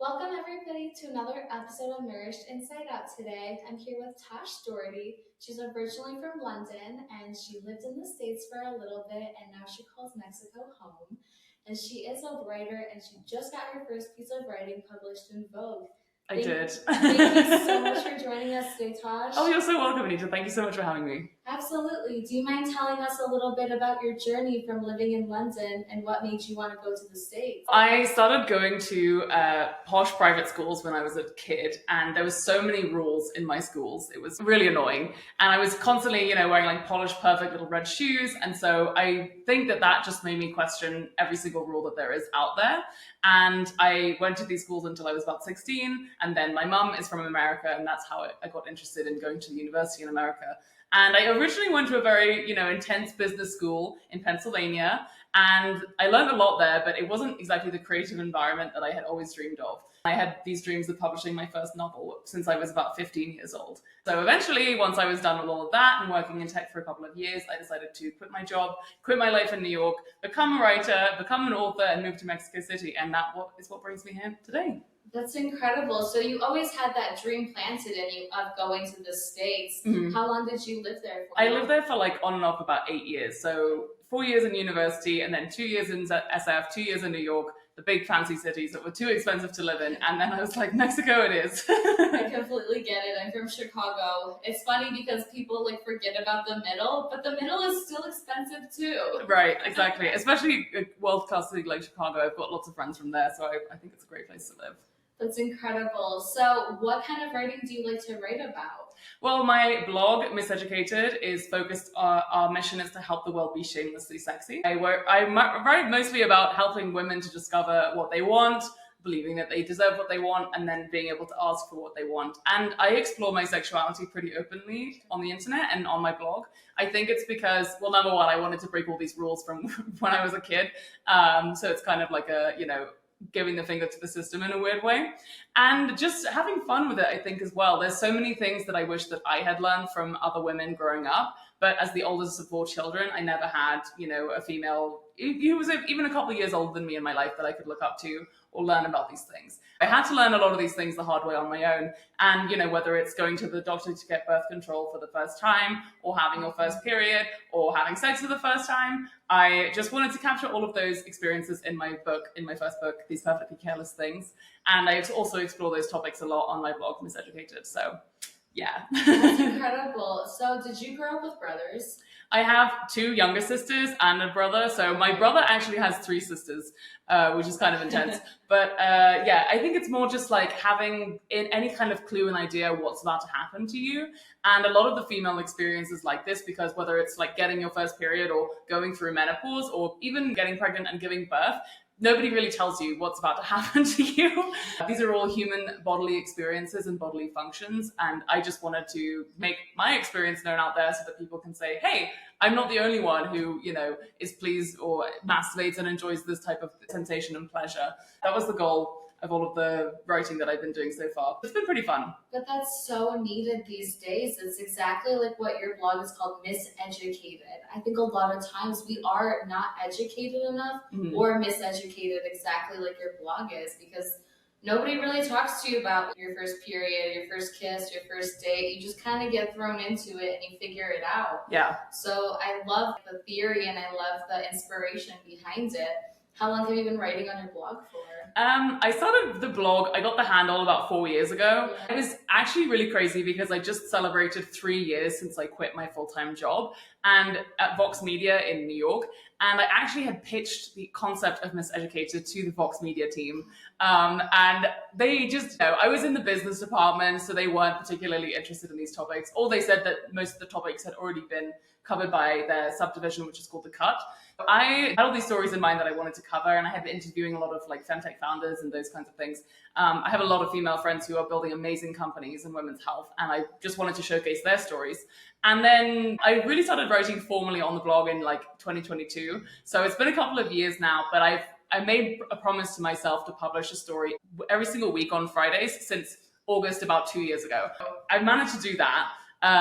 Welcome everybody to another episode of Nourished Inside Out today. I'm here with Tash Doherty. She's originally from London and she lived in the States for a little bit and now she calls Mexico home. And she is a writer and she just got her first piece of writing published in Vogue. I did. Thank you so much for joining us today, Tash. Oh, you're so welcome, Anita. Thank you so much for having me. Absolutely. Do you mind telling us a little bit about your journey from living in London and what made you want to go to the States? I started going to posh private schools when I was a kid, and there was so many rules in my schools. It was really annoying. And I was constantly, wearing like polished, perfect little red shoes. And so I think that just made me question every single rule that there is out there. And I went to these schools until I was about 16. And then my mum is from America, and that's how I got interested in going to the university in America. And I originally went to a very, intense business school in Pennsylvania, and I learned a lot there, but it wasn't exactly the creative environment that I had always dreamed of. I had these dreams of publishing my first novel since I was about 15 years old. So eventually, once I was done with all of that and working in tech for a couple of years, I decided to quit my job, quit my life in New York, become a writer, become an author, and move to Mexico City. And that is what brings me here today. That's incredible. So you always had that dream planted in you of going to the States. Mm-hmm. How long did you live there for? I lived there for on and off about 8 years. So 4 years in university and then 2 years in SF, 2 years in New York, the big fancy cities that were too expensive to live in. And then I was like, Mexico it is. I completely get it. I'm from Chicago. It's funny because people forget about the middle, but the middle is still expensive too. Right, exactly. Especially a world-class city like Chicago. I've got lots of friends from there, so I think it's a great place to live. That's incredible. So what kind of writing do you like to write about? Well, my blog, Misseducated, is focused on our mission is to help the world be shamelessly sexy. I write mostly about helping women to discover what they want, believing that they deserve what they want, and then being able to ask for what they want. And I explore my sexuality pretty openly on the internet and on my blog. I think it's because, well, number one, I wanted to break all these rules from when I was a kid. So it's kind of like giving the finger to the system in a weird way, and just having fun with it, I think, as well. There's so many things that I wish that I had learned from other women growing up, but as the oldest of 4 children, I never had, a female who was even a couple of years older than me in my life that I could look up to or learn about these things. I had to learn a lot of these things the hard way on my own. And, whether it's going to the doctor to get birth control for the first time, or having your first period, or having sex for the first time, I just wanted to capture all of those experiences in my first book, These Perfectly Careless Things. And I also explore those topics a lot on my blog, Misseducated. So, yeah. That's incredible. So did you grow up with brothers? I have 2 younger sisters and a brother. So my brother actually has 3 sisters, which is kind of intense. But I think it's more just having any kind of clue and idea what's about to happen to you. And a lot of the female experiences like this, because whether it's getting your first period or going through menopause or even getting pregnant and giving birth, nobody really tells you what's about to happen to you. These are all human bodily experiences and bodily functions. And I just wanted to make my experience known out there so that people can say, hey, I'm not the only one who, is pleased or masturbates and enjoys this type of sensation and pleasure. That was the goal of all of the writing that I've been doing so far. It's been pretty fun. But that's so needed these days. It's exactly like what your blog is called, Misseducated. I think a lot of times we are not educated enough or miseducated, exactly like your blog is, because nobody really talks to you about your first period, your first kiss, your first date. You just kind of get thrown into it and you figure it out. Yeah. So I love the theory and I love the inspiration behind it. How long have you been writing on your blog for? I started the blog, I got the handle about 4 years ago. It was actually really crazy because I just celebrated 3 years since I quit my full-time job and at Vox Media in New York. And I actually had pitched the concept of Misseducated to the Vox Media team. And they just, I was in the business department, so they weren't particularly interested in these topics. Or they said that most of the topics had already been covered by their subdivision, which is called The Cut. I had all these stories in mind that I wanted to cover, and I had been interviewing a lot of femtech founders and those kinds of things. I have a lot of female friends who are building amazing companies in women's health, and I just wanted to showcase their stories. And then I really started writing formally on the blog in 2022. So it's been a couple of years now, but I made a promise to myself to publish a story every single week on Fridays since August about 2 years ago. I've managed to do that.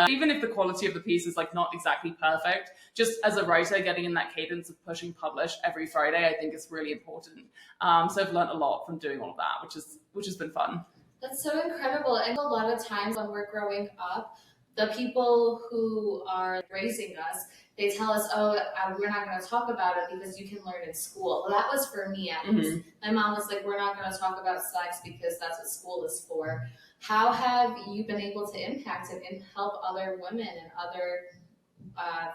Even if the quality of the piece is like not exactly perfect, just as a writer, getting in that cadence of pushing publish every Friday, I think is really important. So I've learned a lot from doing all of that, which has been fun. That's so incredible. And a lot of times when we're growing up, the people who are raising us, they tell us, oh, we're not going to talk about it because you can learn in school. Well, that was for me at least. My mom was like, we're not going to talk about sex because that's what school is for. How have you been able to impact it and help other women and other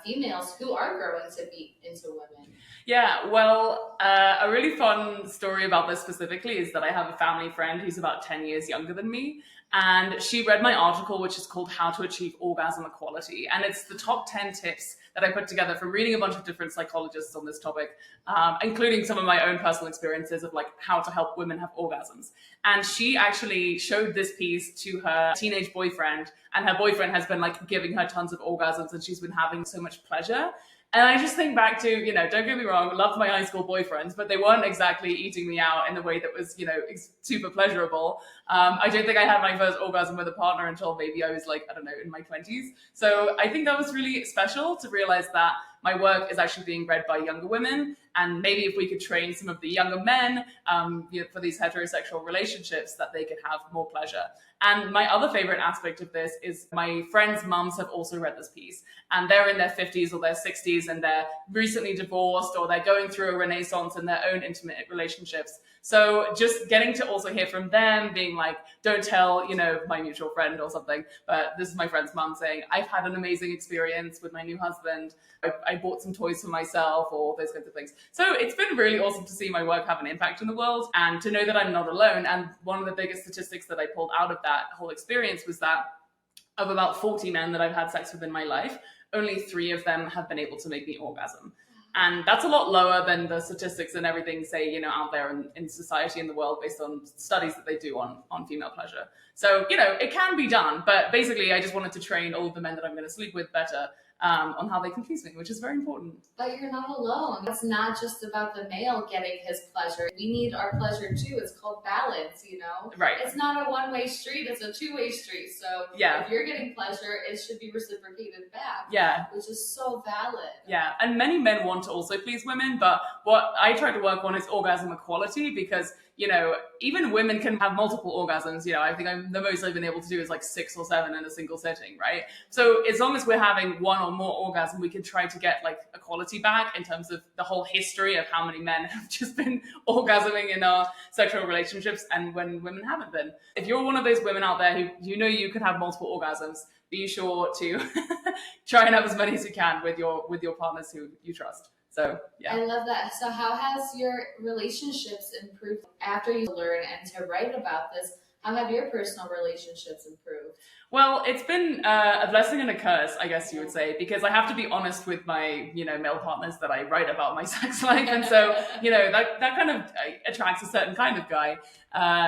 females who are growing to be into women? Yeah, well, a really fun story about this specifically is that I have a family friend who's about 10 years younger than me. And she read my article, which is called How to Achieve Orgasm Equality. And it's the top 10 tips that I put together from reading a bunch of different psychologists on this topic, including some of my own personal experiences of like how to help women have orgasms. And she actually showed this piece to her teenage boyfriend, and her boyfriend has been like giving her tons of orgasms and she's been having so much pleasure. And I just think back to, don't get me wrong, loved my high school boyfriends, but they weren't exactly eating me out in a way that was, super pleasurable. I don't think I had my first orgasm with a partner until maybe I was like, I don't know, in my 20s. So I think that was really special to realize that my work is actually being read by younger women. And maybe if we could train some of the younger men for these heterosexual relationships, that they could have more pleasure. And my other favorite aspect of this is my friends' mums have also read this piece. And they're in their 50s or their 60s and they're recently divorced or they're going through a renaissance in their own intimate relationships. So just getting to also hear from them being like, don't tell, my mutual friend or something, but this is my friend's mum saying, I've had an amazing experience with my new husband. I bought some toys for myself or those kinds of things. So it's been really awesome to see my work have an impact in the world and to know that I'm not alone. And one of the biggest statistics that I pulled out of that whole experience was that of about 40 men that I've had sex with in my life, only 3 of them have been able to make me orgasm. And that's a lot lower than the statistics and everything say, out there in society in the world based on studies that they do on female pleasure. So, it can be done. But basically, I just wanted to train all of the men that I'm going to sleep with better on how they can please me, which is very important. But you're not alone. It's not just about the male getting his pleasure. We need our pleasure too. It's called balance, Right. It's not a one-way street, it's a two-way street. So if you're getting pleasure, it should be reciprocated back. Yeah. Which is so valid. Yeah. And many men want to also please women, but what I try to work on is orgasm equality because even women can have multiple orgasms. I think the most I've been able to do is like 6 or 7 in a single setting, right? So as long as we're having one or more orgasm, we can try to get like equality back in terms of the whole history of how many men have just been orgasming in our sexual relationships and when women haven't been. If you're one of those women out there who you could have multiple orgasms, be sure to try and have as many as you can with your partners who you trust. So, yeah. I love that. So how has your relationships improved after you learn and to write about this? How have your personal relationships improved? Well, it's been a blessing and a curse, I guess you would say, because I have to be honest with my, male partners that I write about my sex life. And so, that kind of attracts a certain kind of guy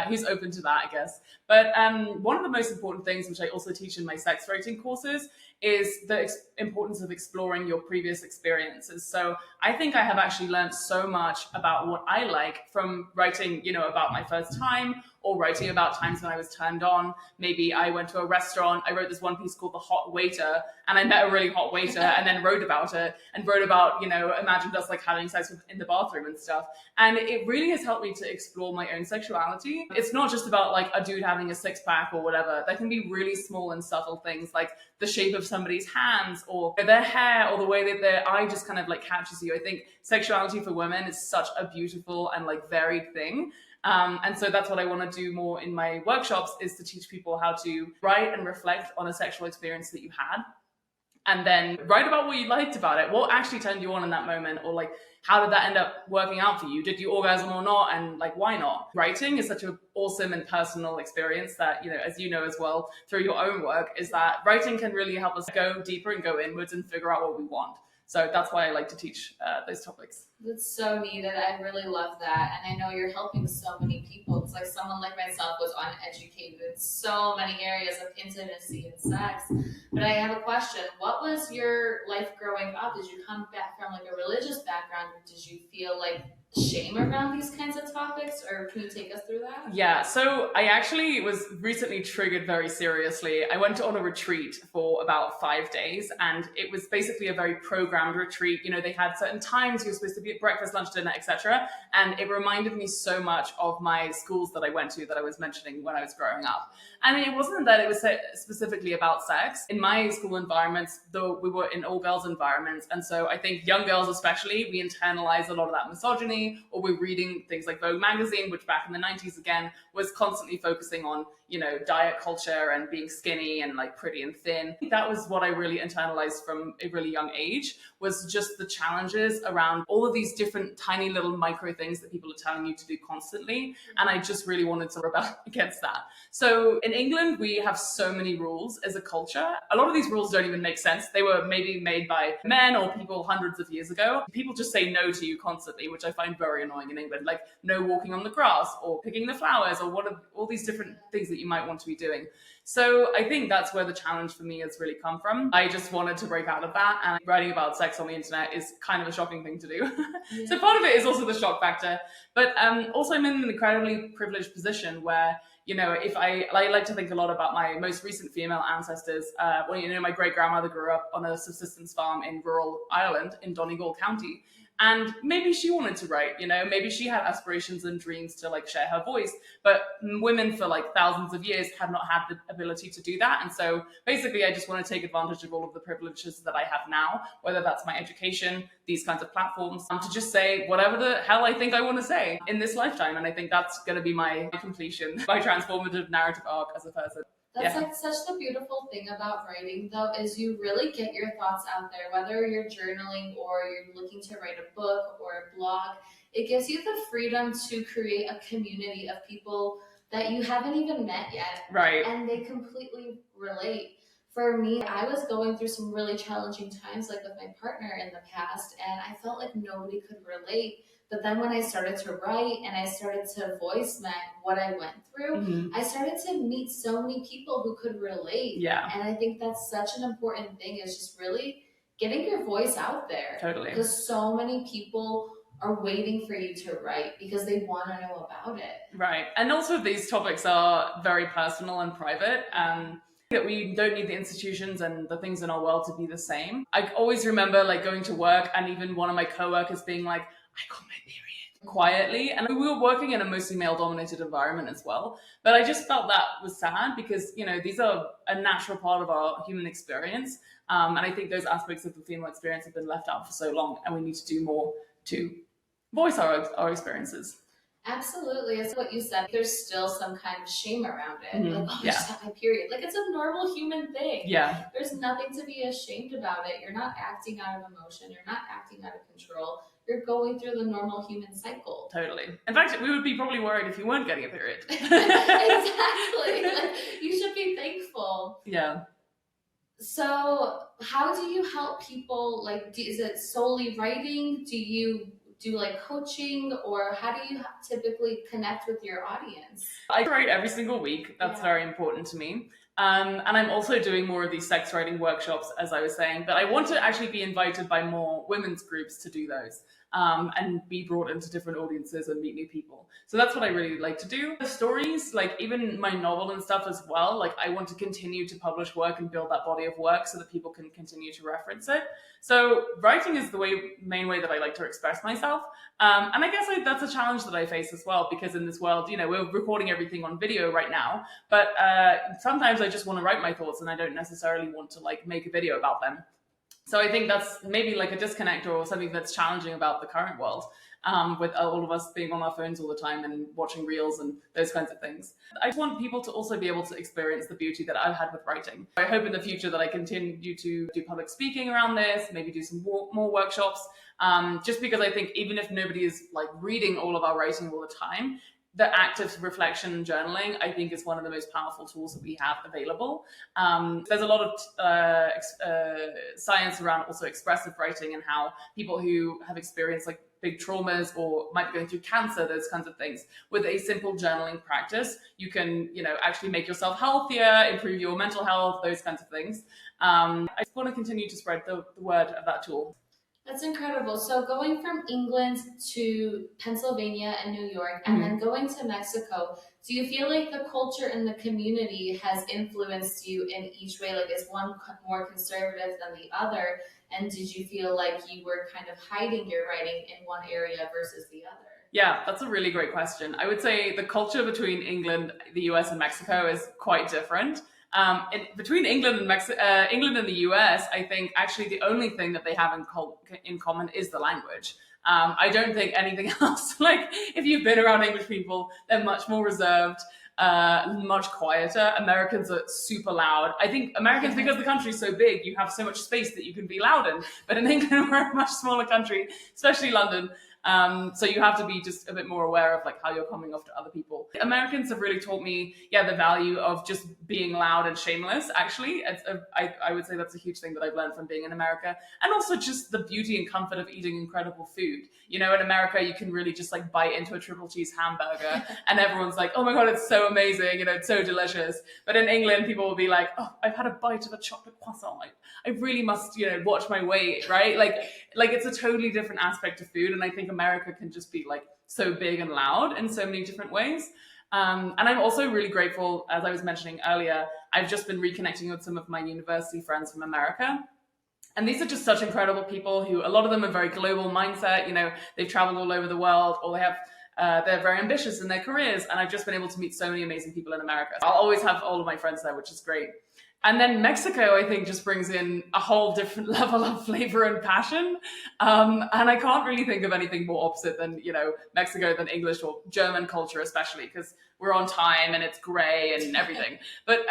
who's open to that, I guess. But one of the most important things, which I also teach in my sex writing courses, is the importance of exploring your previous experiences. So I think I have actually learned so much about what I like from writing, about my first time or writing about times when I was turned on. Maybe I went to a restaurant, I wrote this one piece called The Hot Waiter, and I met a really hot waiter and then wrote about it and wrote about, imagined us like having sex in the bathroom and stuff. And it really has helped me to explore my own sexuality. It's not just about like a dude having a 6-pack or whatever. There can be really small and subtle things like the shape of somebody's hands or their hair or the way that their eye just kind of like catches you. I think sexuality for women is such a beautiful and like varied thing. And so that's what I want to do more in my workshops, is to teach people how to write and reflect on a sexual experience that you had. And then write about what you liked about it. What actually turned you on in that moment? Or like, how did that end up working out for you? Did you orgasm or not? And like, why not? Writing is such an awesome and personal experience that, as you know as well, through your own work, is that writing can really help us go deeper and go inwards and figure out what we want. So that's why I like to teach those topics. That's so needed. I really love that. And I know you're helping so many people. It's like someone like myself was uneducated in so many areas of intimacy and sex. But I have a question. What was your life growing up? Did you come back from like a religious background, or did you feel like shame around these kinds of topics, or can you take us through that? Yeah, so I actually was recently triggered very seriously. I went on a retreat for about 5 days, and it was basically a very programmed retreat. You know, they had certain times you were supposed to be at breakfast, lunch, dinner, etc. And it reminded me so much of my schools that I went to that I was mentioning when I was growing up. And it wasn't that it was specifically about sex. In my school environments, though, we were in all-girls environments, and so I think young girls especially, we internalize a lot of that misogyny, or we're reading things like Vogue magazine, which back in the 90s again was constantly focusing on, you know, diet culture and being skinny and like pretty and thin. That was what I really internalized from a really young age, was just the challenges around all of these different tiny little micro things that people are telling you to do constantly. And I just really wanted to rebel against that. So in England, we have so many rules as a culture. A lot of these rules don't even make sense. They were maybe made by men or people hundreds of years ago. People just say no to you constantly, which I find very annoying in England, like no walking on the grass or picking the flowers or what are all these different things that you might want to be doing. So I think that's where the challenge for me has really come from. I just wanted to break out of that, and writing about sex on the internet is kind of a shocking thing to do. Yeah. So part of it is also the shock factor, but also I'm in an incredibly privileged position where, you know, if I like to think a lot about my most recent female ancestors. Well, you know, my great grandmother grew up on a subsistence farm in rural Ireland in Donegal County. And maybe she wanted to write, you know, maybe she had aspirations and dreams to like share her voice, but women for like thousands of years had not had the ability to do that. And so basically I just want to take advantage of all of the privileges that I have now, whether that's my education, these kinds of platforms, to just say whatever the hell I think I want to say in this lifetime. And I think that's going to be my completion, my transformative narrative arc as a person. That's like such the beautiful thing about writing, though, is you really get your thoughts out there, whether you're journaling or you're looking to write a book or a blog. It gives you the freedom to create a community of people that you haven't even met yet. Right. And they completely relate. For me, I was going through some really challenging times, like with my partner in the past, and I felt like nobody could relate. But then when I started to write and I started to voice what I went through, I started to meet so many people who could relate. Yeah. And I think that's such an important thing, is just really getting your voice out there. Totally. Because so many people are waiting for you to write because they want to know about it. Right. And also these topics are very personal and private. That we don't need the institutions and the things in our world to be the same. I always remember like going to work and even one of my coworkers being like, I got my period quietly. And we were working in a mostly male dominated environment as well. But I just felt that was sad because, you know, these are a natural part of our human experience. And I think those aspects of the female experience have been left out for so long, and we need to do more to voice our experiences. Absolutely. It's what you said. There's still some kind of shame around it. Like, oh, I just got my period. Like, it's a normal human thing. Yeah. There's nothing to be ashamed about it. You're not acting out of emotion. You're not acting out of control. You're going through the normal human cycle. Totally. In fact, we would be probably worried if you weren't getting a period. Exactly. Like, you should be thankful. Yeah. So how do you help people? Like, is it solely writing? Do you do like coaching, or how do you typically connect with your audience? I write every single week. That's very important to me. And I'm also doing more of these sex writing workshops, as I was saying, but I want to actually be invited by more women's groups to do those. And be brought into different audiences and meet new people. So that's what I really like to do. The stories, like even my novel and stuff as well, like I want to continue to publish work and build that body of work so that people can continue to reference it. So writing is the main way that I like to express myself. And I guess that's a challenge that I face as well, because in this world, you know, we're recording everything on video right now, but sometimes I just want to write my thoughts and I don't necessarily want to like make a video about them. So I think that's maybe like a disconnect or something that's challenging about the current world, with all of us being on our phones all the time and watching reels and those kinds of things. I just want people to also be able to experience the beauty that I've had with writing. I hope in the future that I continue to do public speaking around this, maybe do some more workshops, just because I think even if nobody is like reading all of our writing all the time, the act of reflection and journaling, I think, is one of the most powerful tools that we have available. There's a lot of science around also expressive writing and how people who have experienced like big traumas or might be going through cancer, those kinds of things, with a simple journaling practice, you can, you know, actually make yourself healthier, improve your mental health, those kinds of things. I just want to continue to spread the word of that tool. That's incredible. So going from England to Pennsylvania and New York, and then going to Mexico, do you feel like the culture and the community has influenced you in each way? Like, is one more conservative than the other? And did you feel like you were kind of hiding your writing in one area versus the other? Yeah, that's a really great question. I would say the culture between England, the US, and Mexico is quite different. Between England and England and the US, I think actually the only thing that they have in common is the language. I don't think anything else. Like, if you've been around English people, they're much more reserved, much quieter. Americans are super loud. I think Americans, because the country's so big, you have so much space that you can be loud in. But in England, we're a much smaller country, especially London. So you have to be just a bit more aware of like how you're coming off to other people. Americans have really taught me, the value of just being loud and shameless. Actually, I would say that's a huge thing that I've learned from being in America, and also just the beauty and comfort of eating incredible food. In America, you can really just like bite into a triple cheese hamburger, and everyone's like, "Oh my god, it's so amazing! It's so delicious." But in England, people will be like, "Oh, I've had a bite of a chocolate croissant. I really must, watch my weight, right?" Like it's a totally different aspect of food, and I think America can just be like so big and loud in so many different ways. And I'm also really grateful, as I was mentioning earlier, I've just been reconnecting with some of my university friends from America. And these are just such incredible people who, a lot of them are very global mindset, they've traveled all over the world, or they're very ambitious in their careers. And I've just been able to meet so many amazing people in America. I'll always have all of my friends there, which is great. And then Mexico, I think, just brings in a whole different level of flavor and passion. And I can't really think of anything more opposite than, Mexico, than English or German culture, especially because we're on time and it's gray and everything. But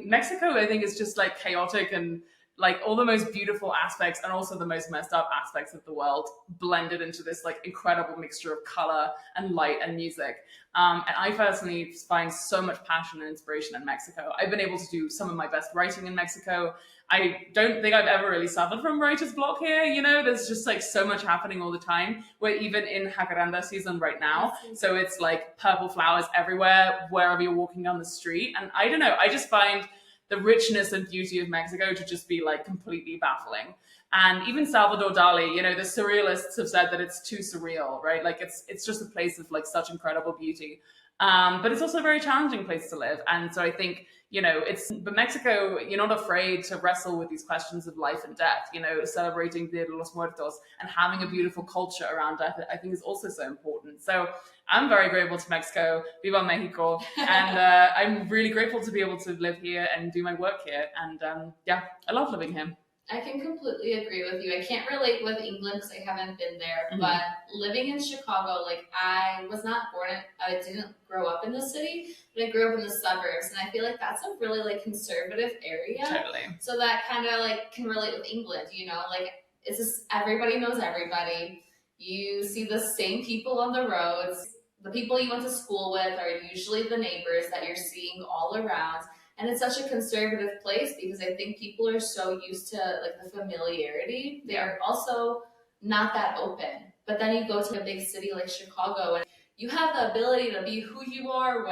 Mexico, I think, is just like chaotic and like all the most beautiful aspects and also the most messed up aspects of the world blended into this like incredible mixture of color and light and music. And I personally find so much passion and inspiration in Mexico. I've been able to do some of my best writing in Mexico. I don't think I've ever really suffered from writer's block here. There's just like so much happening all the time. We're even in jacaranda season right now. So it's like purple flowers everywhere, wherever you're walking down the street. And I don't know, I just find the richness and beauty of Mexico to just be like completely baffling. And even Salvador Dali, the surrealists have said that it's too surreal, right? Like it's just a place of like such incredible beauty. But it's also a very challenging place to live. And so I think, but Mexico, you're not afraid to wrestle with these questions of life and death, celebrating Dia de los Muertos and having a beautiful culture around death, I think is also so important. So I'm very grateful to Mexico, Viva Mexico, and I'm really grateful to be able to live here and do my work here. And I love living here. I can completely agree with you. I can't relate with England because I haven't been there, but living in Chicago, like I was not born I didn't grow up in the city, but I grew up in the suburbs, and I feel like that's a really like conservative area. Totally. So that kind of like can relate with England, like it's just everybody knows everybody. You see the same people on the roads. The people you went to school with are usually the neighbors that you're seeing all around. And it's such a conservative place because I think people are so used to like the familiarity. They're also not that open. But then you go to a big city like Chicago and you have the ability to be who you are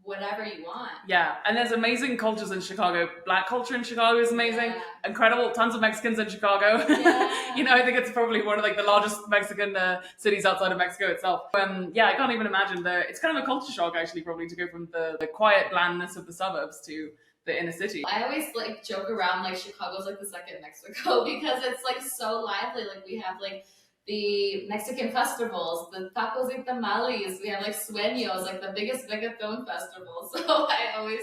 whenever you want. Yeah, and there's amazing cultures in Chicago. Black culture in Chicago is amazing. Yeah. Incredible, tons of Mexicans in Chicago. Yeah. I think it's probably one of like the largest Mexican cities outside of Mexico itself. I can't even imagine it's kind of a culture shock actually, probably to go from the quiet blandness of the suburbs to the inner city. I always like joke around like Chicago's like the second Mexico because it's like so lively. Like we have like the Mexican festivals, the tacos y tamales, we have like sueños, like the biggest reggaeton festival. So I always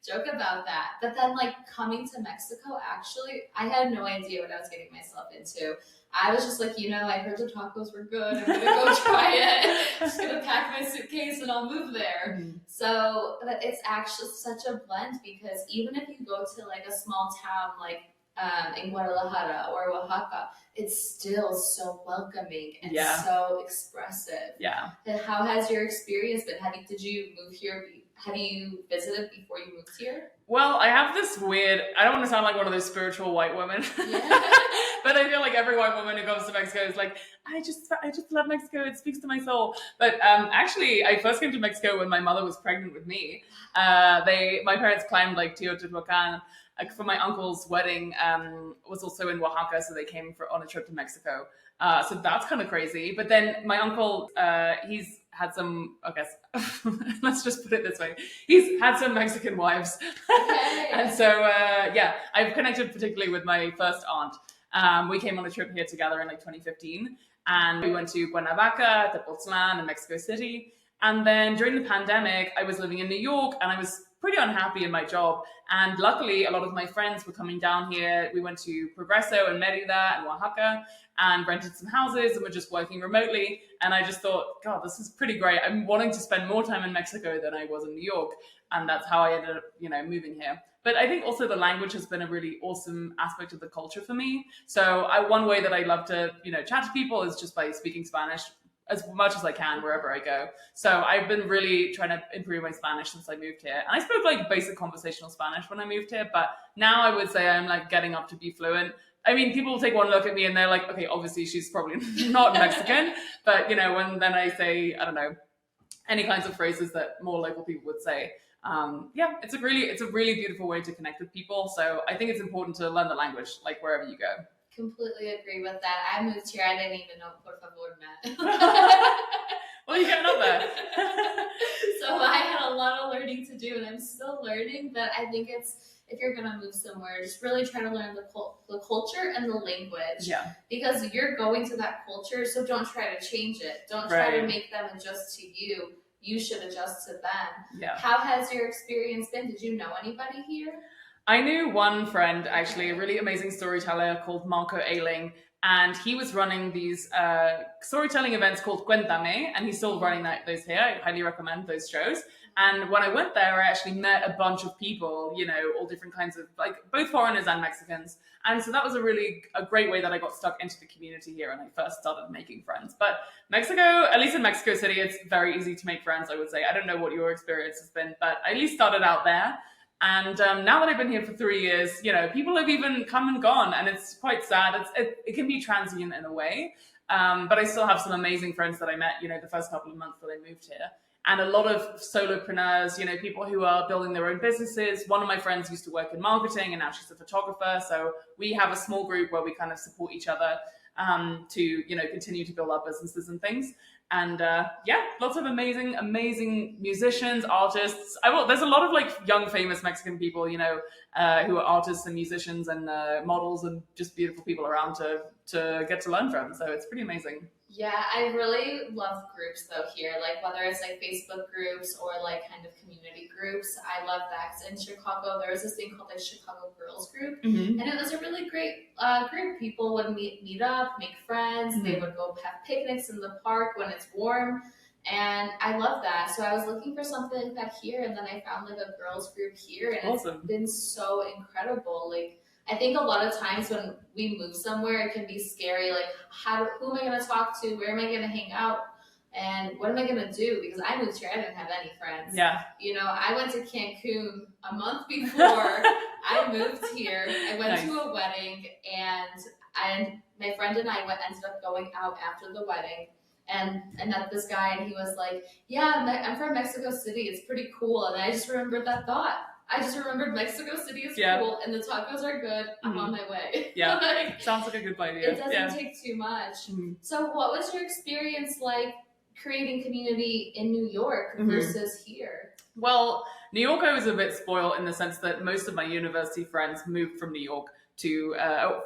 joke about that. But then like coming to Mexico, actually, I had no idea what I was getting myself into. I was just like, I heard the tacos were good. I'm going to go try it. I'm just going to pack my suitcase and I'll move there. Mm-hmm. So it's actually such a blend because even if you go to like a small town like in Guadalajara or Oaxaca, it's still so welcoming and so expressive. Yeah. And how has your experience been? Did you move here have you visited before you moved here? Well, I have this weird, I don't want to sound like one of those spiritual white women, Yeah. but I feel like every white woman who goes to Mexico is like, I just love Mexico. It speaks to my soul. But actually, I first came to Mexico when my mother was pregnant with me. My parents climbed like Teotihuacan for my uncle's wedding. Was also in Oaxaca, so they came on a trip to Mexico. So that's kind of crazy. But then my uncle, he's had some, I guess, let's just put it this way. He's had some Mexican wives. Okay. And so, I've connected particularly with my first aunt. We came on a trip here together in like 2015. And we went to Cuernavaca, Tepoztlan, and Mexico City. And then during the pandemic, I was living in New York and I was pretty unhappy in my job. And luckily, a lot of my friends were coming down here. We went to Progreso and Merida and Oaxaca and rented some houses and were just working remotely. And I just thought, God, this is pretty great. I'm wanting to spend more time in Mexico than I was in New York. And that's how I ended up, moving here. But I think also the language has been a really awesome aspect of the culture for me. So one way that I love to, chat to people is just by speaking Spanish as much as I can wherever I go. So I've been really trying to improve my Spanish since I moved here. And I spoke like basic conversational Spanish when I moved here, but now I would say I'm like getting up to be fluent. I mean, people will take one look at me and they're like, okay, obviously she's probably not Mexican. But, when then I say, I don't know, any kinds of phrases that more local people would say, it's a really beautiful way to connect with people. So I think it's important to learn the language, like wherever you go. Completely agree with that. I moved here. I didn't even know por favor meant. Well, you're getting up there. So I had a lot of learning to do, and I'm still learning. But I think if you're gonna move somewhere, just really try to learn the culture and the language. Yeah. Because you're going to that culture, so don't try to change it. Don't try to make them adjust to you. You should adjust to them. Yeah. How has your experience been? Did you know anybody here? I knew one friend, actually, a really amazing storyteller called Marco Ailing, and he was running these storytelling events called Cuéntame, and he's still running those here. I highly recommend those shows. And when I went there, I actually met a bunch of people, all different kinds of, like, both foreigners and Mexicans. And so that was a great way that I got stuck into the community here and I first started making friends. But Mexico, at least in Mexico City, it's very easy to make friends, I would say. I don't know what your experience has been, but I at least started out there. And now that I've been here for 3 years, people have even come and gone, and it's quite sad. It can be transient in a way, but I still have some amazing friends that I met, the first couple of months that I moved here. And a lot of solopreneurs, people who are building their own businesses. One of my friends used to work in marketing, and now she's a photographer. So we have a small group where we kind of support each other to, continue to build our businesses and things. And lots of amazing musicians, artists. There's a lot of like young, famous Mexican people, who are artists and musicians and models and just beautiful people around to get to learn from. So it's pretty amazing. Yeah, I really love groups though here, like whether it's like Facebook groups or like kind of community groups. I love that. 'Cause in Chicago, there was this thing called like Chicago Girls Group, and it was a really great group. People would meet up, make friends. They would go have picnics in the park when it's warm, and I love that. So I was looking for something like that here, and then I found like a girls group here, and Awesome. It's been so incredible. Like, I think a lot of times when we move somewhere, it can be scary. Like, who am I going to talk to? Where am I going to hang out? And what am I going to do? Because I moved here, I didn't have any friends. Yeah. I went to Cancun a month before I moved here. I went to a wedding, and my friend and I ended up going out after the wedding. And I met this guy, and he was like, yeah, I'm from Mexico City. It's pretty cool. And I just remembered that thought. I just remembered Mexico City is cool, and the tacos are good. I'm on my way. Yeah, sounds like a good idea. It doesn't take too much. So what was your experience like creating community in New York versus here? Well, New York, I was a bit spoiled in the sense that most of my university friends moved from New York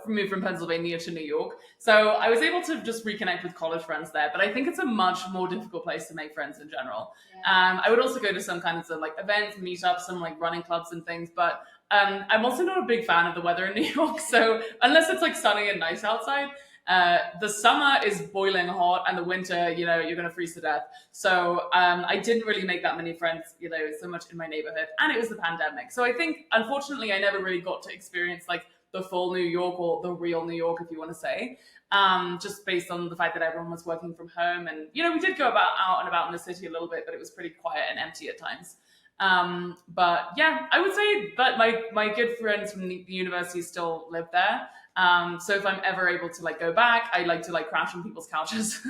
moved from Pennsylvania to New York. So I was able to just reconnect with college friends there, but I think it's a much more difficult place to make friends in general. Yeah. I would also go to some kinds of like events, meetups, some like running clubs and things, but I'm also not a big fan of the weather in New York. So unless it's like sunny and nice outside, the summer is boiling hot, and the winter, you're going to freeze to death. So I didn't really make that many friends, so much in my neighborhood, and it was the pandemic. So I think, unfortunately, I never really got to experience like the full New York, or the real New York, if you want to say, just based on the fact that everyone was working from home. And, we did go out and about in the city a little bit, but it was pretty quiet and empty at times. But yeah, I would say that my good friends from the university still live there. So if I'm ever able to like go back, I like to like crash on people's couches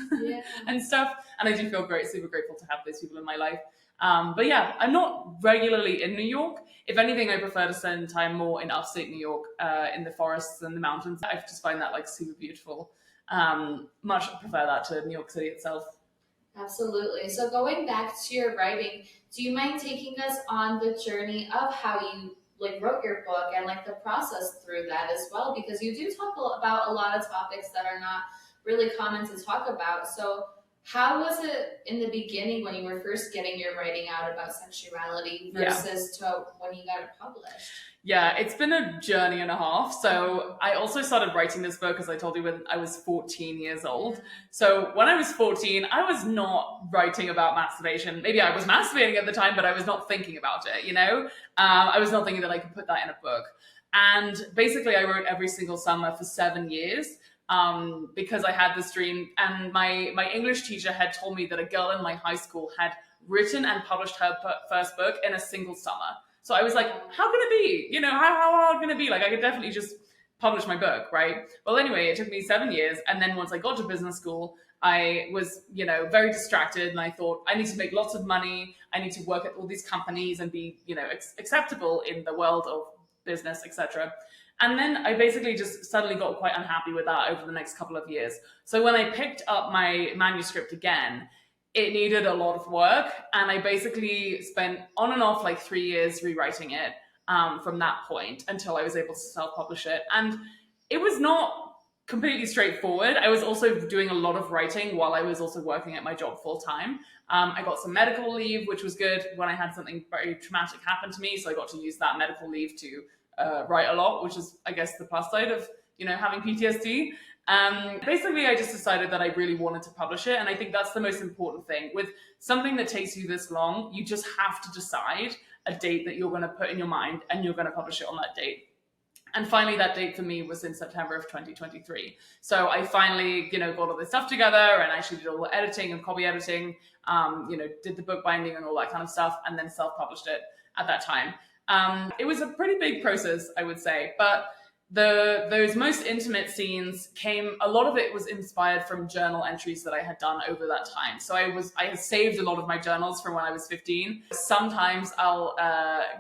and stuff. And I do feel super grateful to have those people in my life. But yeah, I'm not regularly in New York. If anything, I prefer to spend time more in upstate New York, in the forests and the mountains. I just find that like super beautiful. Much prefer that to New York City itself. Absolutely. So going back to your writing, do you mind taking us on the journey of how you like wrote your book and like the process through that as well? Because you do talk about a lot of topics that are not really common to talk about. So how was it in the beginning when you were first getting your writing out about sexuality versus to when you got it published? Yeah, it's been a journey and a half. So I also started writing this book, as I told you, when I was 14 years old. So when I was 14, I was not writing about masturbation. Maybe I was masturbating at the time, but I was not thinking about it, you know? I was not thinking that I could put that in a book. And basically I wrote every single summer for 7 years. Because I had this dream, and my English teacher had told me that a girl in my high school had written and published her first book in a single summer. So I was like, how can it be? You know, how hard can it be? Like, I could definitely just publish my book, right? Well, anyway, it took me 7 years. And then once I got to business school, I was, you know, very distracted. And I thought, I need to make lots of money. I need to work at all these companies and be, you know, acceptable in the world of business, etc. And then I basically just suddenly got quite unhappy with that over the next couple of years. So when I picked up my manuscript again, it needed a lot of work. And I basically spent on and off like 3 years rewriting it from that point until I was able to self-publish it. And it was not completely straightforward. I was also doing a lot of writing while I was also working at my job full time. I got some medical leave, which was good when I had something very traumatic happen to me. So I got to use that medical leave to write a lot, which is, I guess, the plus side of, you know, having PTSD. Basically, I just decided that I really wanted to publish it. And I think that's the most important thing. With something that takes you this long, you just have to decide a date that you're going to put in your mind and you're going to publish it on that date. And finally, that date for me was in September of 2023. So I finally, you know, got all this stuff together and actually did all the editing and copy editing, you know, did the book binding and all that kind of stuff, and then self-published it at that time. It was a pretty big process, I would say, but those most intimate scenes came, a lot of it was inspired from journal entries that I had done over that time. So I had saved a lot of my journals from when I was 15. Sometimes I'll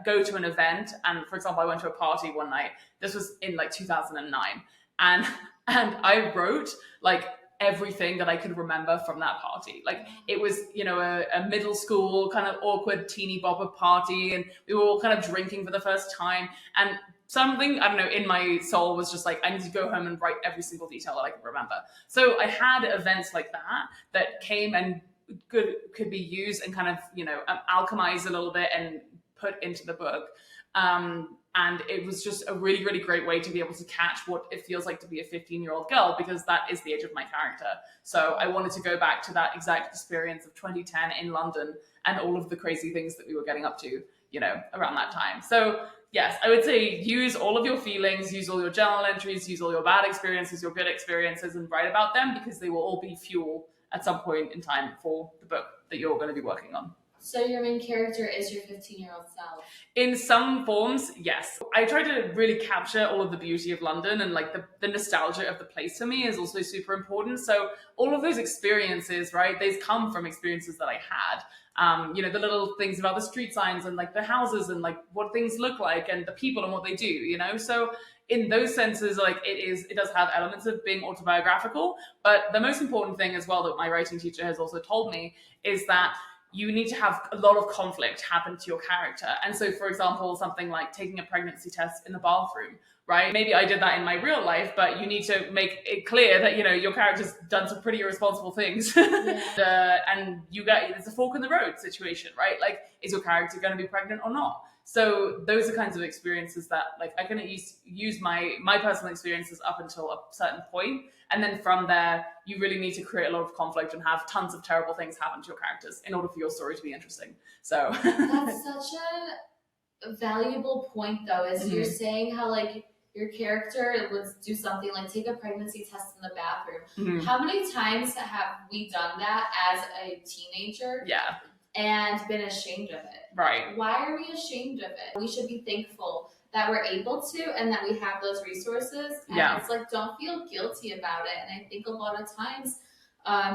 go to an event, and for example, I went to a party one night. This was in like 2009, and I wrote like everything that I could remember from that party. Like it was, you know, a middle school kind of awkward teeny bopper party, and we were all kind of drinking for the first time, and something, I don't know, in my soul was just like, I need to go home and write every single detail that I could remember. So I had events like that came and could be used and kind of, you know, alchemized a little bit and put into the book. And it was just a really, really great way to be able to catch what it feels like to be a 15-year-old girl, because that is the age of my character. So I wanted to go back to that exact experience of 2010 in London and all of the crazy things that we were getting up to, you know, around that time. So yes, I would say use all of your feelings, use all your journal entries, use all your bad experiences, your good experiences, and write about them, because they will all be fuel at some point in time for the book that you're going to be working on. So your main character is your 15-year-old self? In some forms, yes. I try to really capture all of the beauty of London, and like the nostalgia of the place for me is also super important. So all of those experiences, right, these come from experiences that I had. You know, the little things about the street signs and like the houses and like what things look like and the people and what they do, you know? So in those senses, like it does have elements of being autobiographical, but the most important thing as well that my writing teacher has also told me is that you need to have a lot of conflict happen to your character. And so, for example, something like taking a pregnancy test in the bathroom, right? Maybe I did that in my real life, but you need to make it clear that, you know, your character's done some pretty irresponsible things. Yeah. And it's a fork in the road situation, right? Like, is your character going to be pregnant or not? So those are kinds of experiences that, like, I can use my personal experiences up until a certain point. And then from there, you really need to create a lot of conflict and have tons of terrible things happen to your characters in order for your story to be interesting. So that's such a valuable point, though, is you're saying how, like, your character would do something like take a pregnancy test in the bathroom. How many times have we done that as a teenager? Yeah. and been ashamed of it. Right. Why are we ashamed of it? We should be thankful that we're able to and that we have those resources. And it's like, don't feel guilty about it. And I think a lot of times,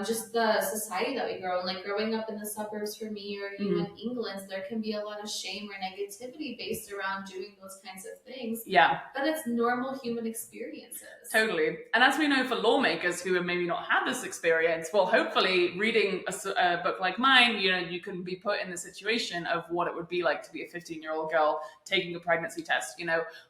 just the society that we grow in, like growing up in the suburbs for me or you in England, there can be a lot of shame or negativity based around doing those kinds of things. Yeah. But it's normal human experiences. Totally. And as we know, for lawmakers who have maybe not had this experience, well, hopefully reading a book like mine, you can be put in the situation of what it would be like to be a 15-year-old girl taking a pregnancy test,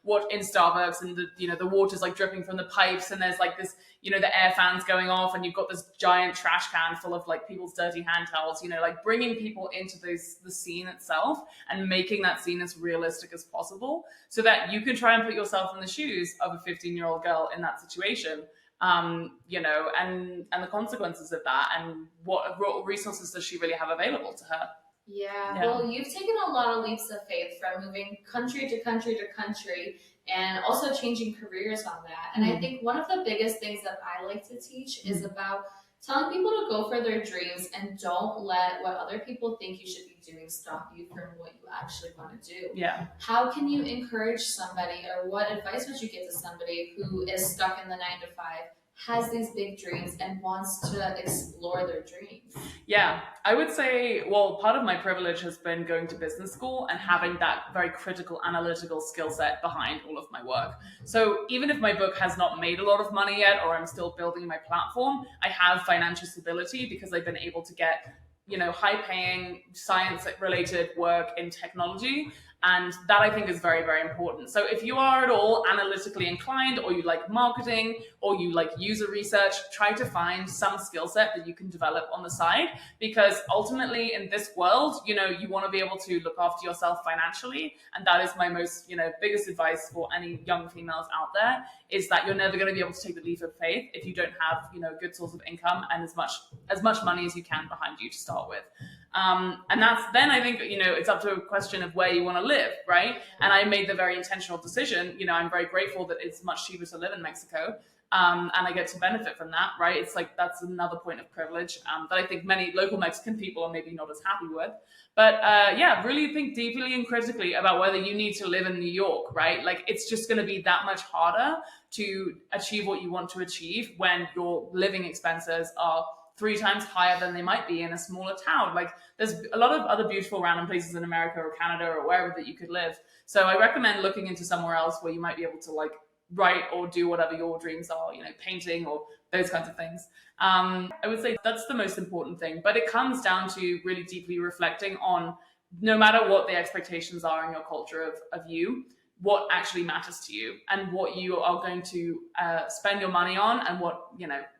what in Starbucks and the water's like dripping from the pipes and there's like this, the air fans going off and you've got this giant trash can full of like people's dirty hand towels, like bringing people into the scene itself and making that scene as realistic as possible so that you can try and put yourself in the shoes of a 15-year-old girl in that situation, and the consequences of that and what resources does she really have available to her. Yeah, well, you've taken a lot of leaps of faith from moving country to country to country and also changing careers on that. And I think one of the biggest things that I like to teach is about telling people to go for their dreams and don't let what other people think you should be doing stop you from what you actually want to do. Yeah. How can you encourage somebody, or what advice would you give to somebody who is stuck in the 9 to 5, has these big dreams and wants to explore their dreams? Yeah, I would say, well, part of my privilege has been going to business school and having that very critical analytical skill set behind all of my work. So even if my book has not made a lot of money yet, or I'm still building my platform, I have financial stability because I've been able to get, high paying science related work in technology. And that I think is very, very important. So if you are at all analytically inclined, or you like marketing, or you like user research, try to find some skill set that you can develop on the side, because ultimately in this world, you want to be able to look after yourself financially. And that is my most, biggest advice for any young females out there, is that you're never going to be able to take the leap of faith if you don't have, a good source of income and as much money as you can behind you to start with. And that's then I think, it's up to a question of where you want to live, right? And I made the very intentional decision, I'm very grateful that it's much cheaper to live in Mexico. And I get to benefit from that, right? It's like, that's another point of privilege that I think many local Mexican people are maybe not as happy with. But really think deeply and critically about whether you need to live in New York, right? Like, it's just going to be that much harder to achieve what you want to achieve when your living expenses are 3 times higher than they might be in a smaller town. Like, there's a lot of other beautiful random places in America or Canada or wherever that you could live. So I recommend looking into somewhere else where you might be able to like write or do whatever your dreams are, painting or those kinds of things. I would say that's the most important thing, but it comes down to really deeply reflecting on, no matter what the expectations are in your culture of you, what actually matters to you and what you are going to spend your money on, and what,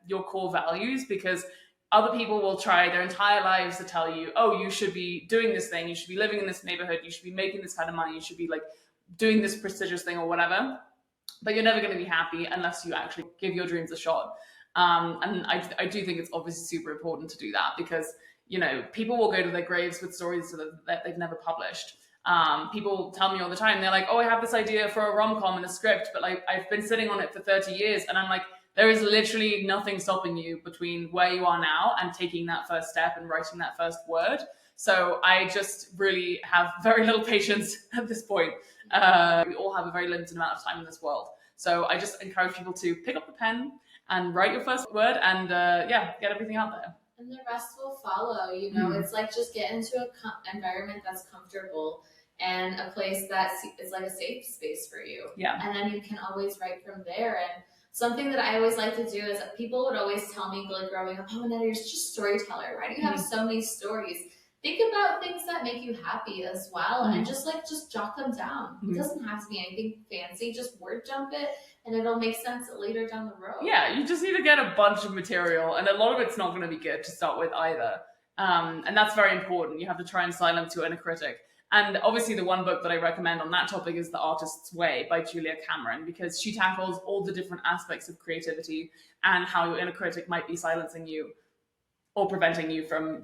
your core values, because other people will try their entire lives to tell you, oh, you should be doing this thing, you should be living in this neighborhood, you should be making this kind of money, you should be like doing this prestigious thing or whatever. But you're never going to be happy unless you actually give your dreams a shot. And I do think it's obviously super important to do that, because, people will go to their graves with stories that they've never published. People tell me all the time, they're like, oh, I have this idea for a rom-com and a script, but like I've been sitting on it for 30 years. And I'm like, there is literally nothing stopping you between where you are now and taking that first step and writing that first word. So I just really have very little patience at this point. We all have a very limited amount of time in this world. So I just encourage people to pick up the pen and write your first word and get everything out there. And the rest will follow, It's like, just get into an environment that's comfortable and a place that is like a safe space for you. Yeah. And then you can always write from there. And something that I always like to do is that people would always tell me, like growing up, oh, Annette, you're such a storyteller. Why do you have so many stories? Think about things that make you happy as well, and just jot them down. It doesn't have to be anything fancy. Just word dump it, and it'll make sense later down the road. Yeah, you just need to get a bunch of material, and a lot of it's not going to be good to start with either. And that's very important. You have to try and silence your inner critic. And obviously the one book that I recommend on that topic is The Artist's Way by Julia Cameron, because she tackles all the different aspects of creativity and how your inner critic might be silencing you or preventing you from,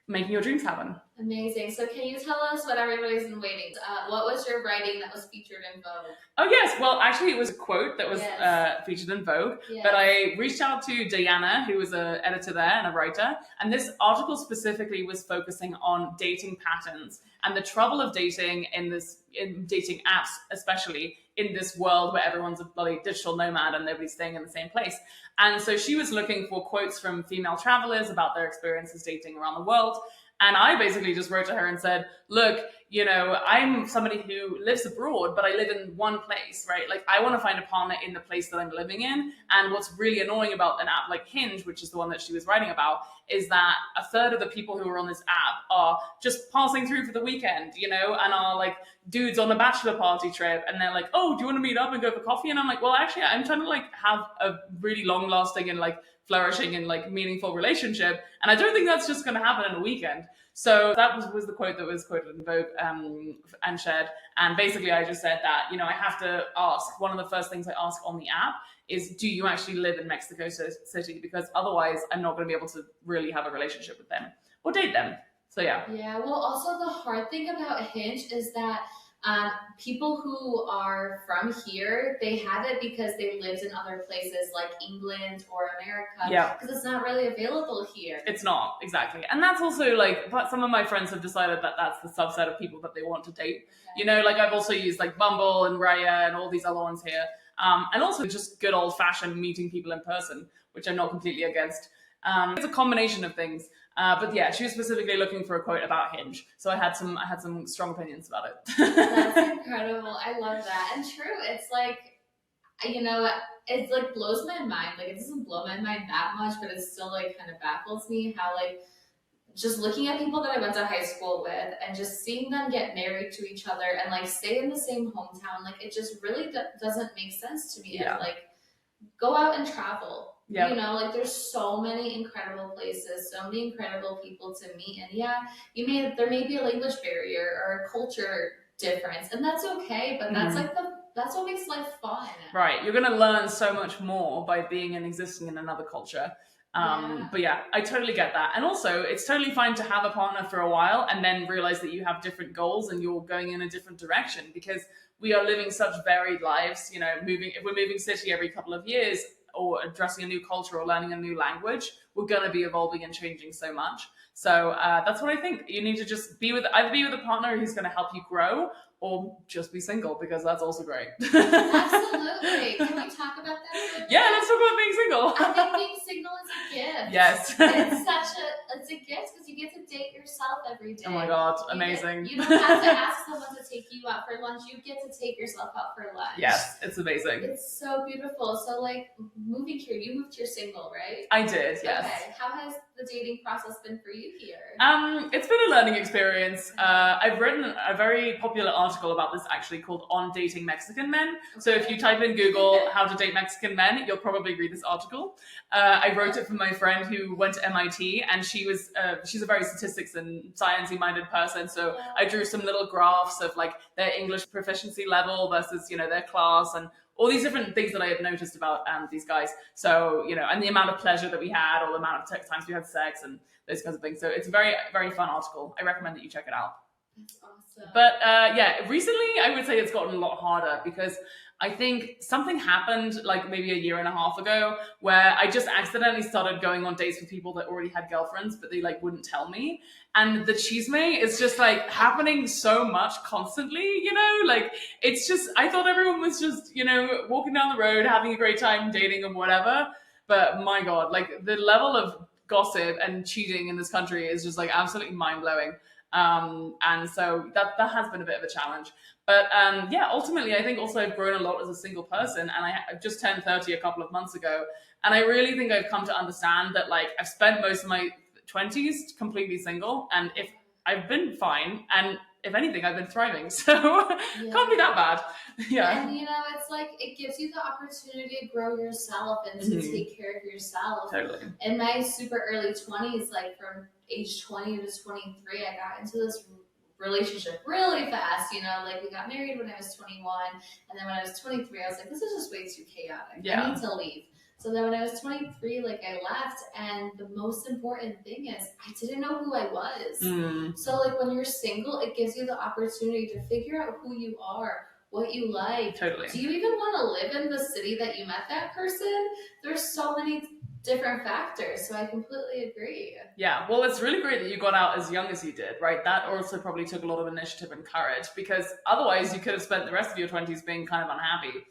making your dreams happen. Amazing. So can you tell us what everybody's been waiting? What was your writing that was featured in Vogue? Oh, yes. Well, actually, it was a quote that was Yes. featured in Vogue. Yes. But I reached out to Diana, who was an editor there and a writer. And this article specifically was focusing on dating patterns and the trouble of dating in dating apps, especially in this world where everyone's a bloody digital nomad and nobody's staying in the same place. And so she was looking for quotes from female travelers about their experiences dating around the world. And I basically just wrote to her and said, look, I'm somebody who lives abroad, but I live in one place, right? Like, I want to find a partner in the place that I'm living in. And what's really annoying about an app like Hinge, which is the one that she was writing about, is that a third of the people who are on this app are just passing through for the weekend, and are like dudes on a bachelor party trip. And they're like, oh, do you want to meet up and go for coffee? And I'm like, well, actually, I'm trying to like have a really long lasting and like flourishing and like meaningful relationship, and I don't think that's just going to happen in a weekend. So that was the quote that was quoted in Vogue and shared. And basically, I just said that I have to ask. One of the first things I ask on the app is, do you actually live in Mexico City? Because otherwise, I'm not going to be able to really have a relationship with them or date them. So yeah. Yeah. Well, also the hard thing about Hinge is that people who are from here, they have it because they lived in other places like England or America. Yeah. Because it's not really available here. It's not, exactly. And that's also like, but some of my friends have decided that that's the subset of people that they want to date. Okay. Like I've also used like Bumble and Raya and all these other ones here. And also just good old fashioned meeting people in person, which I'm not completely against. It's a combination of things. But yeah, she was specifically looking for a quote about Hinge. So I had some strong opinions about it. That's incredible. I love that. And true, it's like, it like blows my mind. Like, it doesn't blow my mind that much, but it still like kind of baffles me how like just looking at people that I went to high school with and just seeing them get married to each other and like stay in the same hometown, like it just really doesn't make sense to me. Yeah. And like, go out and travel. Yep. Like there's so many incredible places, so many incredible people to meet. And yeah, there may be a language barrier or a culture difference, and that's okay, but that's like that's what makes life fun. Right. You're gonna learn so much more by being and existing in another culture. But yeah, I totally get that. And also it's totally fine to have a partner for a while and then realize that you have different goals and you're going in a different direction, because we are living such varied lives, if we're moving city every couple of years or addressing a new culture or learning a new language, we're going to be evolving and changing so much. So that's what I think. You need to just either be with a partner who's going to help you grow, or just be single, because that's also great. Absolutely. Can we talk about that? Yeah, let's talk about being single. I think being single is a gift. Yes. It's a gift because you get to date yourself every day. Oh my God, amazing. You don't have to ask someone to take you out for lunch. You get to take yourself out for lunch. Yes, it's amazing. It's so beautiful. So like, moving here, you moved here single, right? I did, yes. Okay. How has the dating process been for you here? It's been a learning experience. I've written a very popular article about this, actually, called On Dating Mexican Men. Okay. So if you type in Google how to date Mexican men, you'll probably read this article. I wrote it for my friend who went to MIT, and she's a very statistics and sciencey minded person. So I drew some little graphs of like their English proficiency level versus, their class, and all these different things that I had noticed about these guys. So, and the amount of pleasure that we had, or the amount of times we had sex, and those kinds of things. So it's a very, very fun article. I recommend that you check it out. That's awesome. But recently I would say it's gotten a lot harder, because I think something happened like maybe a year and a half ago where I just accidentally started going on dates with people that already had girlfriends, but they like wouldn't tell me. And the chisme is just like happening so much constantly, like it's just, I thought everyone was just, walking down the road, having a great time, dating and whatever. But my God, like the level of gossip and cheating in this country is just like absolutely mind blowing. And so that has been a bit of a challenge. But ultimately, I think also I've grown a lot as a single person, and I've just turned 30 a couple of months ago. And I really think I've come to understand that like I've spent most of my 20s completely single, and if I've been fine, and if anything, I've been thriving. So can't be that bad. Yeah. And it's like, it gives you the opportunity to grow yourself and to take care of yourself. Totally. In my super early 20s, like from age 20 to 23, I got into this relationship really fast. Like we got married when I was 21, and then when I was 23, I was like, this is just way too chaotic. I need to leave. So then when I was 23, like I left, and the most important thing is I didn't know who I was. So like when you're single, it gives you the opportunity to figure out who you are, what you like. Totally. Do you even want to live in the city that you met that person? There's so many different factors, so I completely agree. Yeah, well, it's really great that you got out as young as you did, right? That also probably took a lot of initiative and courage, because otherwise you could have spent the rest of your 20s being kind of unhappy.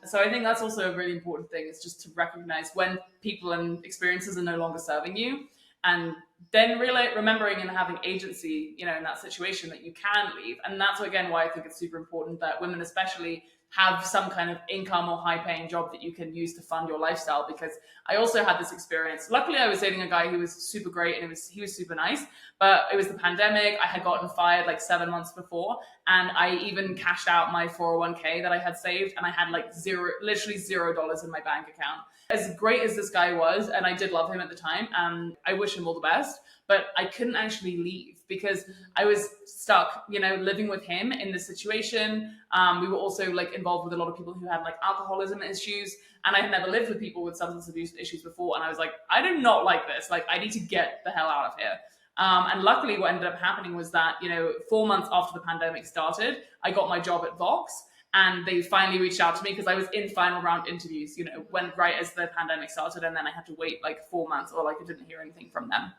So I think that's also a really important thing, is just to recognize when people and experiences are no longer serving you, and then really remembering and having agency, in that situation, that you can leave. And that's again why I think it's super important that women especially have some kind of income or high paying job that you can use to fund your lifestyle. Because I also had this experience. Luckily I was dating a guy who was super great, and he was super nice, but it was the pandemic. I had gotten fired like 7 months before, and I even cashed out my 401k that I had saved, and I had like literally $0 in my bank account. As great as this guy was, and I did love him at the time, I wish him all the best, but I couldn't actually leave because I was stuck, living with him in this situation. We were also like involved with a lot of people who had like alcoholism issues, and I had never lived with people with substance abuse issues before. And I was like, I do not like this. Like, I need to get the hell out of here. And luckily what ended up happening was that, 4 months after the pandemic started, I got my job at Vox. And they finally reached out to me because I was in final round interviews, when right as the pandemic started, and then I had to wait like 4 months, or like I didn't hear anything from them.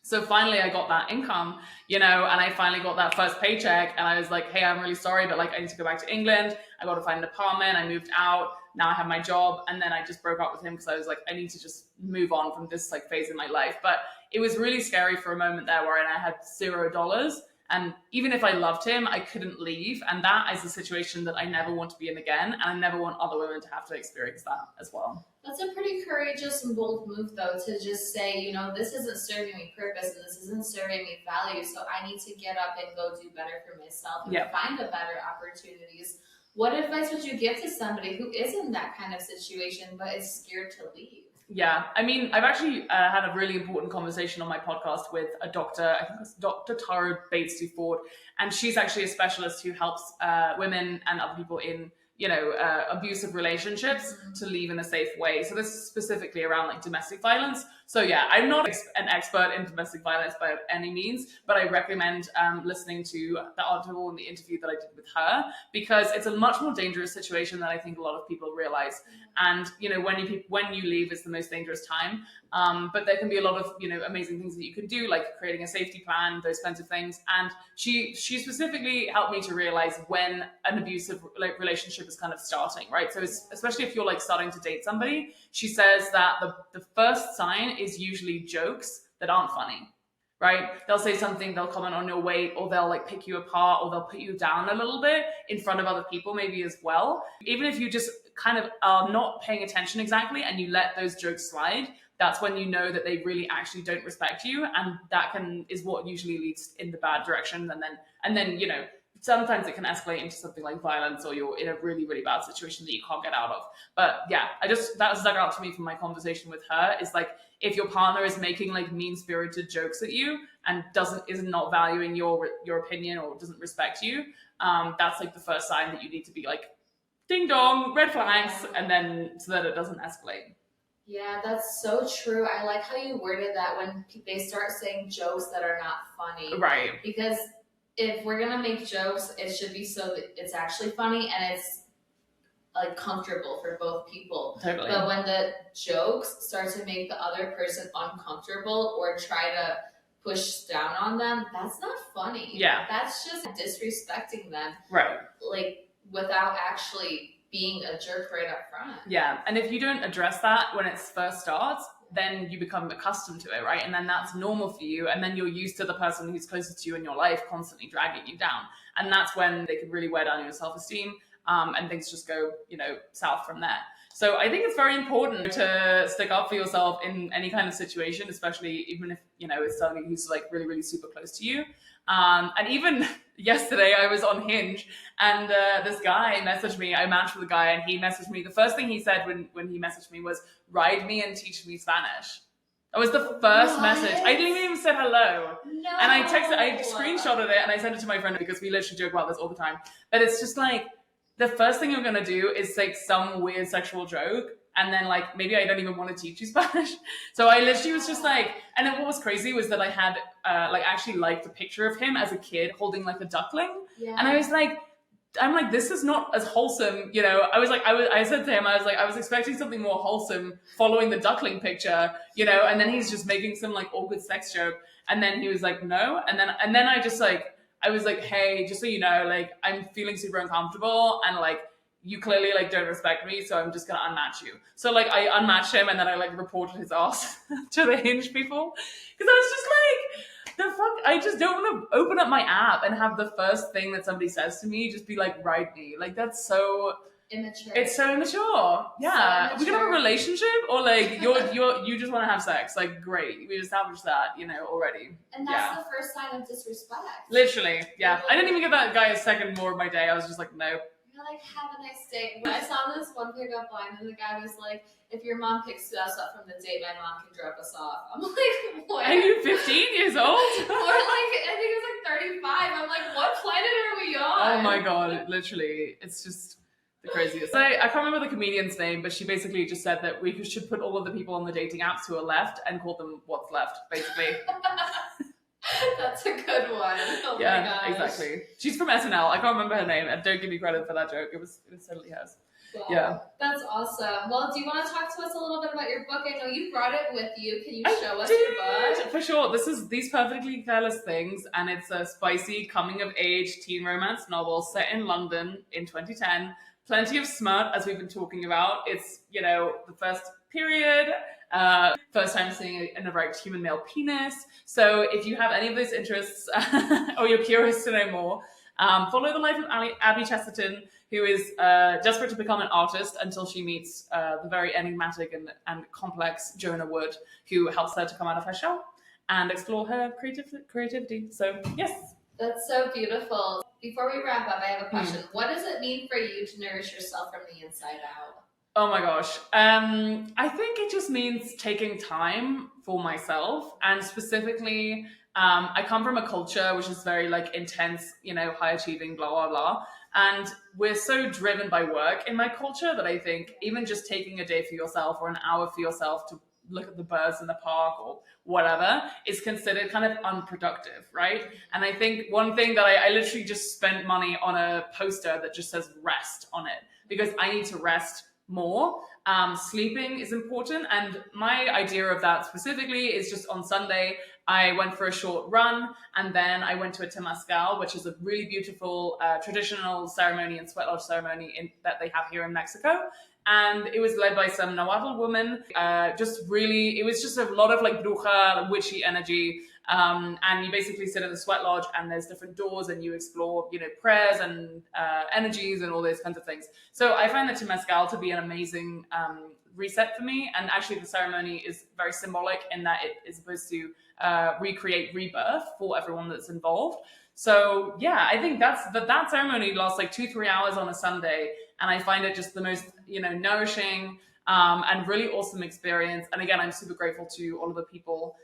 So finally I got that income, and I finally got that first paycheck, and I was like, hey, I'm really sorry, but like I need to go back to England. I got to find an apartment. I moved out. Now I have my job. And then I just broke up with him because I was like, I need to just move on from this like phase in my life. But it was really scary for a moment there wherein I had $0. And even if I loved him, I couldn't leave. And that is a situation that I never want to be in again. And I never want other women to have to experience that as well. That's a pretty courageous and bold move, though, to just say, this isn't serving me purpose and this isn't serving me value. So I need to get up and go do better for myself and find a better opportunities. What advice would you give to somebody who is in that kind of situation but is scared to leave? Yeah, I mean, I've actually had a really important conversation on my podcast with a doctor. I think it's Dr. Tara Bates-Duford, and she's actually a specialist who helps women and other people in abusive relationships to leave in a safe way. So this is specifically around like domestic violence. So yeah, I'm not an expert in domestic violence by any means, but I recommend listening to the article and the interview that I did with her, because it's a much more dangerous situation than I think a lot of people realize. And when you leave is the most dangerous time. But there can be a lot of amazing things that you can do, like creating a safety plan, those kinds of things. And she specifically helped me to realize when an abusive relationship is kind of starting, right? So especially if you're like starting to date somebody, she says that the first sign is usually jokes that aren't funny. Right? They'll say something, they'll comment on your weight, or they'll like pick you apart, or they'll put you down a little bit in front of other people maybe as well. Even if you just kind of are not paying attention exactly and you let those jokes slide, that's when you know that they really actually don't respect you, and that is what usually leads in the bad direction. And then sometimes it can escalate into something like violence, or you're in a really, really bad situation that you can't get out of. But yeah, that stuck out to me from my conversation with her, is like, if your partner is making like mean-spirited jokes at you and is not valuing your opinion or doesn't respect you, that's like the first sign that you need to be like, ding dong, red flags, and then so that it doesn't escalate. Yeah, that's so true. I like how you worded that, when they start saying jokes that are not funny. Right. Because if we're gonna make jokes, it should be so that it's actually funny and it's like comfortable for both people. Totally. But when the jokes start to make the other person uncomfortable or try to push down on them, that's not funny. Yeah. That's just disrespecting them. Right. Like, without actually being a jerk right up front. Yeah. And if you don't address that when it first starts, then you become accustomed to it, right? And then that's normal for you. And then you're used to the person who's closest to you in your life constantly dragging you down. And that's when they can really wear down your self-esteem. And things just go, south from there. So I think it's very important to stick up for yourself in any kind of situation, especially even if, it's somebody who's like really, really super close to you. And even yesterday I was on Hinge, and this guy messaged me. I matched with a guy, and he messaged me. The first thing he said when he messaged me was, "Ride me and teach me Spanish." That was the first message. I didn't even say hello. No. And I screenshotted it, and I sent it to my friend, because we literally joke about this all the time. But it's just like, the first thing you're going to do is say some weird sexual joke and then like maybe I don't even want to teach you Spanish. So I literally was just like, and then what was crazy was that I had like actually liked a picture of him as a kid holding like a duckling, and I was like, I'm like, this is not as wholesome, you know. I said to him, I was expecting something more wholesome following the duckling picture, you know, and then he's just making some like awkward sex joke, and then he was like, no, and then I just like, I was like, hey, just so you know, like I'm feeling super uncomfortable, and like you clearly like don't respect me, so I'm just gonna unmatch you. So like I unmatched him, and then I like reported his ass to the Hinge people, because I was just like, the fuck, I just don't want to open up my app and have the first thing that somebody says to me just be like, ride me. Like that's so immature. It's so immature. Yeah. So we can have a relationship, or like you just want to have sex. Like great. We established that, you know, already. And that's the first sign of disrespect. Literally. Yeah. I didn't even give that guy a second more of my day. I was just like, no. You're like, have a nice day. I saw this one pickup line, and the guy was like, if your mom picks us up from the date, my mom can drop us off. I'm like, what? Are you 15 years old? Or like, I think it was like 35. I'm like, what planet are we on? Oh my god, literally. It's just the craziest. I can't remember the comedian's name, but she basically just said that we should put all of the people on the dating apps who are left and call them what's left, basically. That's a good one. Oh yeah, my gosh. Exactly. She's from SNL. I can't remember her name, and don't give me credit for that joke. It was totally hers. Wow. Yeah. That's awesome. Well, do you want to talk to us a little bit about your book? I know you brought it with you. Can you show us your book? For sure. This is These Perfectly Careless Things, and it's a spicy coming-of-age teen romance novel set in London in 2010. Plenty of smut, as we've been talking about. It's, you know, the first period, first time seeing an erect human male penis. So if you have any of those interests, or you're curious to know more, follow the life of Abby Chesterton, who is desperate to become an artist until she meets the very enigmatic and complex Jonah Wood, who helps her to come out of her shell and explore her creativity. So, yes. That's so beautiful. Before we wrap up, I have a question. What does it mean for you to nourish yourself from the inside out? Oh my gosh. I think it just means taking time for myself, and specifically, I come from a culture which is very like intense, you know, high achieving, blah, blah, blah. And we're so driven by work in my culture that I think even just taking a day for yourself or an hour for yourself to look at the birds in the park or whatever is considered kind of unproductive, right? And I think one thing that I literally just spent money on a poster that just says rest on it, because I need to rest more. Sleeping is important, and my idea of that specifically is just on Sunday I went for a short run, and then I went to a temazcal, which is a really beautiful traditional ceremony and sweat lodge ceremony that they have here in Mexico. And it was led by some Nahuatl woman. It was just a lot of like bruja, witchy energy. And you basically sit in the sweat lodge, and there's different doors, and you explore, you know, prayers and energies and all those kinds of things. So I find the temazcal to be an amazing reset for me. And actually the ceremony is very symbolic in that it is supposed to recreate rebirth for everyone that's involved. So yeah, I think that ceremony lasts like 2-3 hours on a Sunday, and I find it just the most, you know, nourishing and really awesome experience. And again, I'm super grateful to all of the people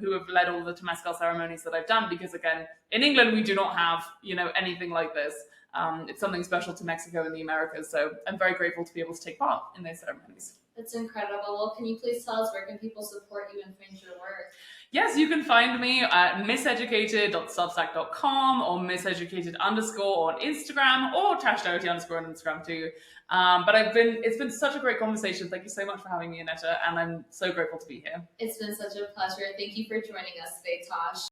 who have led all the temazcal ceremonies that I've done, because again, in England we do not have, you know, anything like this. It's something special to Mexico and the Americas, so I'm very grateful to be able to take part in those ceremonies. That's incredible. Well, can you please tell us where can people support you and find your work? Yes, you can find me at misseducated.substack.com or misseducated_ on Instagram, or Tash Doherty _ on Instagram too. But it's been such a great conversation. Thank you so much for having me, Annetta, and I'm so grateful to be here. It's been such a pleasure. Thank you for joining us today, Tosh.